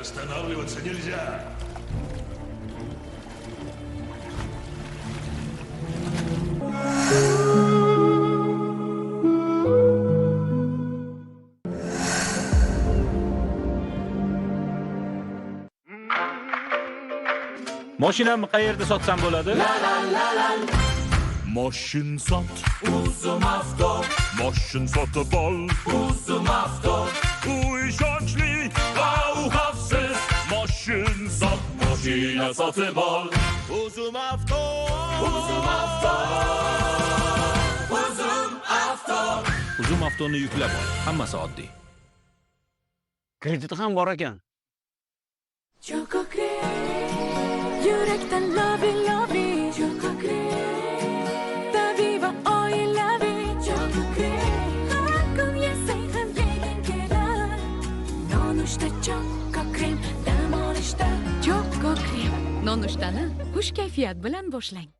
Останавливаться нельзя. Mashinamni qayerda sotsam bo'ladi? Moshin sot. Uzum avto. Moshin sotib ol. Uzum avto. U ishonchli va u xavfsiz. Moshin sot. Mashina sotib ol. Uzum avto. Uzum avto. Uzum avto. Uzum avtoni yuklab ol. Hammasi oddiy. Krediti ham bor ekan. Choco Yurekten lovi Choco Tabiiy va oilaviy Choco Har kun yesang ham yeging kelar. Nonushta Choco Krem dam olishda Choco Krem. Nonushtani xush kayfiyat bilan boshlang.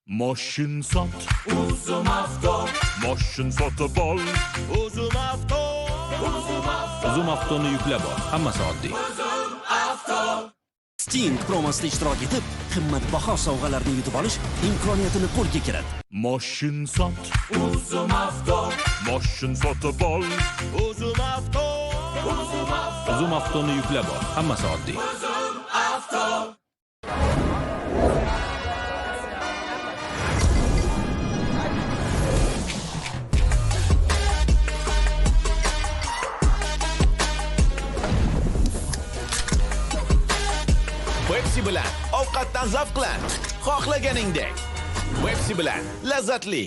Moshin sot. Uzum avto. Moshin sotib ol. Uzum avto. Uzum avto. Uzum avtoni yuklab ol. Hammasi oddiy. Uzum avto. Sting promosida ishtirok etib, qimmatbaho sovg'alarni yutib olish imkoniyatini qo'lga kirit. Moshin sot. Uzum avto. Moshin sotib ol. Uzum avto. Uzum avto. Uzum avtoni yuklab ol. Hammasi oddiy. Uzum avto. Pepsi bilan ovqatdan zavqlan. Xohlaganingdek. Pepsi bilan lazzatli.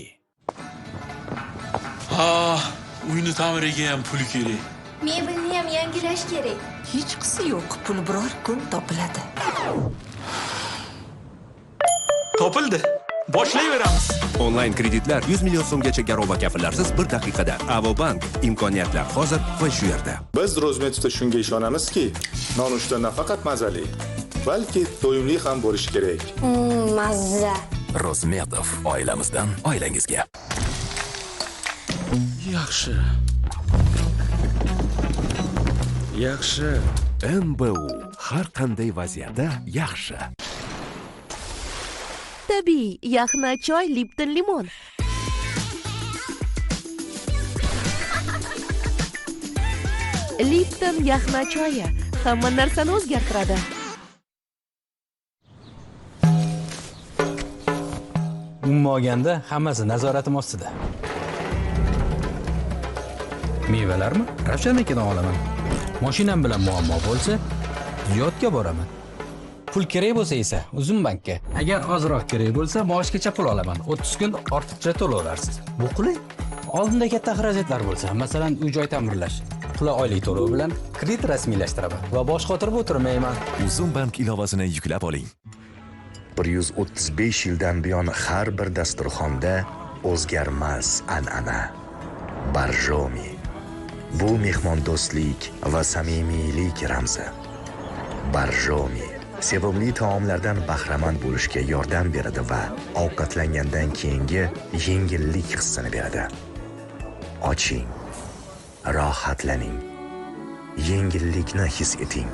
Uyni ta'miriga ham pul kerak. Mebelni ham yangilash kerak. Hech qisi yo'q, pul biror kun topiladi. Topildi. Boshlayveramiz. Onlayn kreditlar 100 million so'mgacha garov va kafillarsiz 1 daqiqada. Avobank, imkoniyatlar hozir va shu yerda. Biz Rozmetovda shunga ishonamizki, nonushta nafaqat mazali, balki to'yimli ham bo'lishi kerak. Mazza. Rozmetov, oilamizdan oilangizga. Yaxshi. Yaxshi. MBU har qanday vaziyatda yaxshi. Tabiiy, yaxna choy Lipton limon. Lipton yaxna choyi hamma narsani o'zgartiradi. Umuman olganda hammasi nazoratim ostida. Mevalarmi? Ravshannikidan olaman. Mashinam bilan muammo bo'lsa, ziyodga boraman. Pul kerak bo'lsa esa Uzum bankka. Agar ozroq kerak bo'lsa, maoshgacha pul olaman. 30 kun ortiqcha to'lovlarsiz. Bu qulay. Oldinda katta xarajatlar bo'lsa, masalan, uy-joy ta'mirlash, qulay oylik to'lov bilan kredit rasmiylashtiraman va bosh qotirib o'tirmayman. Uzum bank ilovasini yuklab oling. 135 yildan buyon har bir dasturxonda o'zgarmas an'ana. Barjomi. Bu mehmondo'stlik va samimiylik ramzi. Barjomi sevimli taomlardan bahramand bo'lishga yordam beradi va ovqatlangandan keyingi yengillik hissini beradi. Oching, rohatlaning, yengillikni his eting.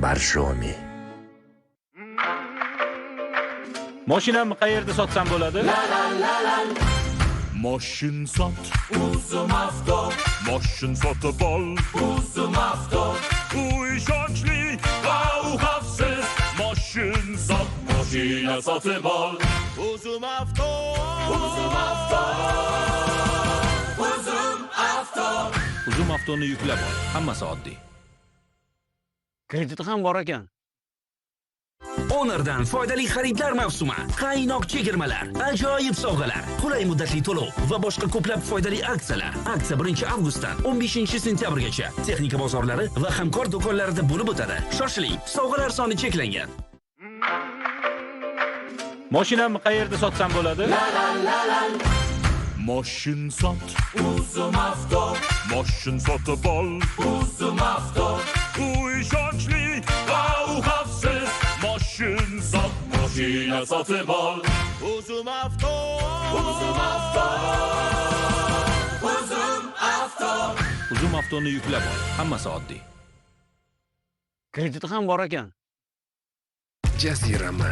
Barjomi. Mashinamni qayerda sotsam bo'ladi? Moshin sot. Uzum avto. Moshin sotib ol. Uzum avto. U ishonchli va u xavfsiz. Moshin sot. Mashina sotib ol. Uzum avto. Uzum avto. Uzum avto. Uzum avtoni yuklab ol. Hammasi oddiy. Krediti ham bor ekan. Honor'dan foydali xaridlar mavsumi, qaynoq chegirmalar, ajoyib sovg'alar, qulay muddatli to'lov va boshqa ko'plab foydali aksiyalar. Aksiya 1-avgustdan 15-sentyabrgacha texnika bozorlari va hamkor do'konlarida bo'lib o'tadi. Shoshiling, sovg'alar soni cheklangan. Mashinamni qayerda sotsam bo'ladi? Moshin sot. Uzum avto. Moshin sotib ol. Uzum avto. U ishonchli va u xavfsiz. Moshin sot. Mashina sotib ol. Uzum avto. Uzum avto. Uzum avto. Uzum avtoni yuklab ol. Hammasi oddiy. Krediti ham bor ekan. Jazirama.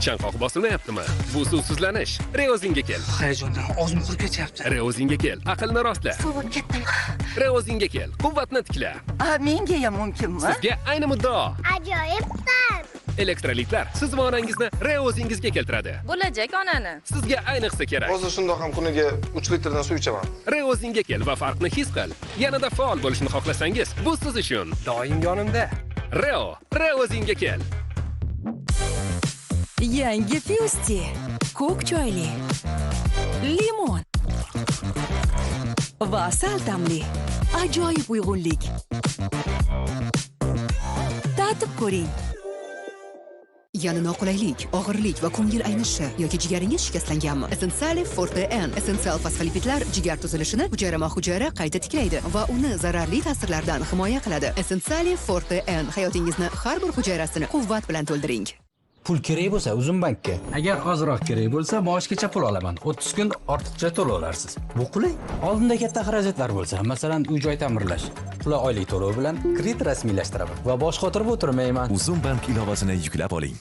Chanqoq bosilmayaptimi? Bu suvsizlanish. Reozinga kel. Hayajondan og'zim qurib ketyapti. Reozinga kel. Aqlni rostla. Sovib ketdim. Reozinga kel. Quvvatni tikla. Menga ham mumkinmi? Sizga ayni muddao. Ajoyibsan. Elektrolitlar siz va onangizning reozingizga keltiradi. Bo'lajak onani. Sizga ayniqsa kerak. Hozir shundoq ham kuniga 3 litrdan suv ichaman. Reozinga kel va farqni his qil. Yanada faol bo'lishni xohlasangiz, bu siz uchun. Doim yonimda. Reozinga kel. Yangi Fusti. Ko'k choyli. Limon. Va sal ta'mli. Ajoyib uyg'unlik. Tatib ko'ring. Yana noqulaylik, og'irlik va ko'ngil aynishi yoki jigaringiz shikastlanganmi? Essential Forte N essensial fosfolipidlar jigar tuzilishini hujayra qayta tiklaydi va uni zararli ta'sirlardan himoya qiladi. Essential Forte N hayotingizni har bir hujayrasini quvvat bilan to'ldiring. Pul kerak bo'lsa Uzum bankka. Agar ozroq kerak bo'lsa, maaşgacha pul olaman. 30 kun ortiqcha to'lov olasiz. Bu qulay. Oldinda katta xarajatlar bo'lsa, masalan, uy-joy ta'mirlash, pul oylik to'lov bilan kredit rasmiylashtiraman va bosh qotirib o'tirmayman. Uzum bank ilovasini yuklab oling.